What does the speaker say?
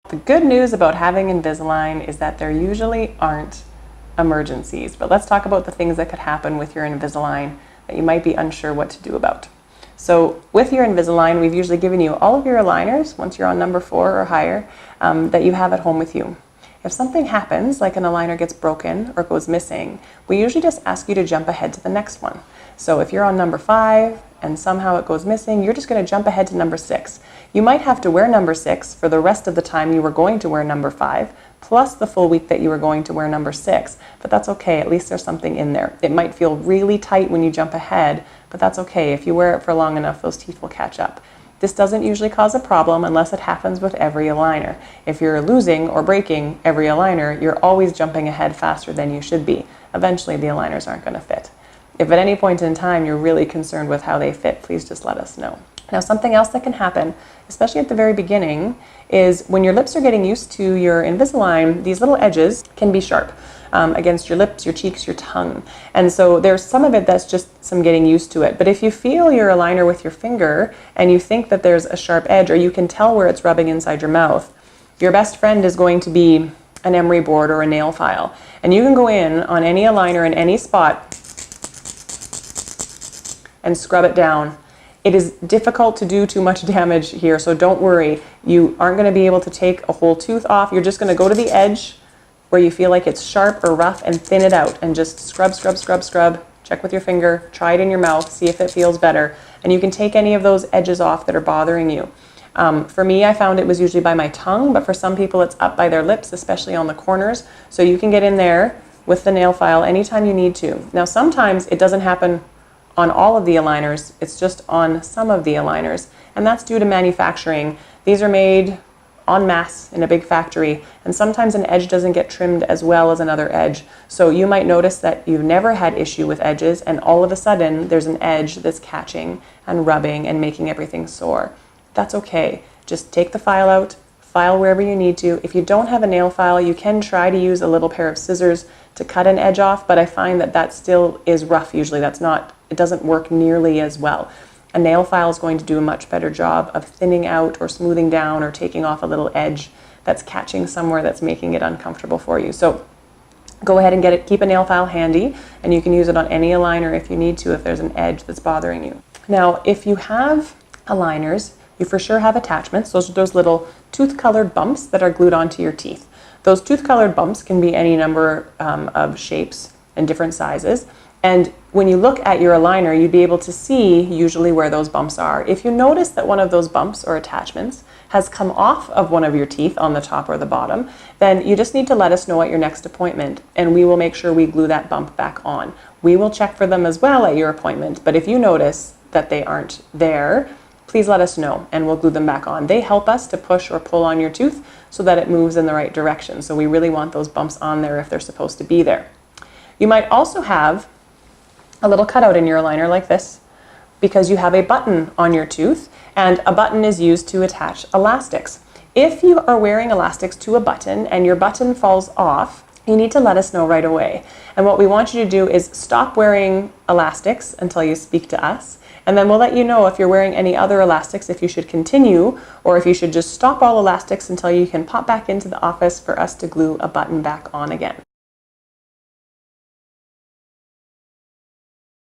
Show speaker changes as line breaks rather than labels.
The good news about having Invisalign is that there usually aren't emergencies, but let's talk about the things that could happen with your Invisalign that you might be unsure what to do about. So with your Invisalign, we've usually given you all of your aligners, once you're on number 4 or higher, that you have at home with you. If something happens, like an aligner gets broken or goes missing, we usually just ask you to jump ahead to the next one. So if you're on number 5 and somehow it goes missing, you're just going to jump ahead to number 6. You might have to wear number 6 for the rest of the time you were going to wear number 5, plus the full week that you were going to wear number 6, but that's okay, at least there's something in there. It might feel really tight when you jump ahead, but that's okay. If you wear it for long enough, those teeth will catch up. This doesn't usually cause a problem unless it happens with every aligner. If you're losing or breaking every aligner, you're always jumping ahead faster than you should be. Eventually, the aligners aren't going to fit. If at any point in time you're really concerned with how they fit, please just let us know. Now, something else that can happen, especially at the very beginning, is when your lips are getting used to your Invisalign, these little edges can be sharp against your lips, your cheeks, your tongue. And so there's some of it that's just some getting used to it. But if you feel your aligner with your finger and you think that there's a sharp edge, or you can tell where it's rubbing inside your mouth, your best friend is going to be an emery board or a nail file. And you can go in on any aligner in any spot and scrub it down. It is difficult to do too much damage here, so don't worry. You aren't going to be able to take a whole tooth off. You're just going to go to the edge where you feel like it's sharp or rough and thin it out and just scrub, scrub, scrub, scrub. Check with your finger, try it in your mouth, see if it feels better. And you can take any of those edges off that are bothering you. For me, I found it was usually by my tongue, but for some people it's up by their lips, especially on the corners. So you can get in there with the nail file anytime you need to. Now, sometimes it doesn't happen on all of the aligners, it's just on some of the aligners, and that's due to manufacturing. These are made en masse in a big factory, and sometimes an edge doesn't get trimmed as well as another edge. So you might notice that you've never had issue with edges, and all of a sudden there's an edge that's catching and rubbing and making everything sore. That's okay. Just take the file out, file wherever you need to. If you don't have a nail file, you can try to use a little pair of scissors to cut an edge off, but I find that that still is rough usually. It doesn't work nearly as well. A nail file is going to do a much better job of thinning out or smoothing down or taking off a little edge that's catching somewhere that's making it uncomfortable for you. So go ahead and get it. Keep a nail file handy, and you can use it on any aligner if you need to, if there's an edge that's bothering you. Now, if you have aligners, you for sure have attachments. Those are those little tooth-colored bumps that are glued onto your teeth. Those tooth-colored bumps can be any number of shapes and different sizes. And when you look at your aligner, you'd be able to see usually where those bumps are. If you notice that one of those bumps or attachments has come off of one of your teeth on the top or the bottom, then you just need to let us know at your next appointment, and we will make sure we glue that bump back on. We will check for them as well at your appointment, but if you notice that they aren't there, please let us know and we'll glue them back on. They help us to push or pull on your tooth so that it moves in the right direction. So we really want those bumps on there if they're supposed to be there. You might also have a little cutout in your aligner like this because you have a button on your tooth, and a button is used to attach elastics. If you are wearing elastics to a button and your button falls off, you need to let us know right away. And what we want you to do is stop wearing elastics until you speak to us, and then we'll let you know if you're wearing any other elastics, if you should continue, or if you should just stop all elastics until you can pop back into the office for us to glue a button back on again.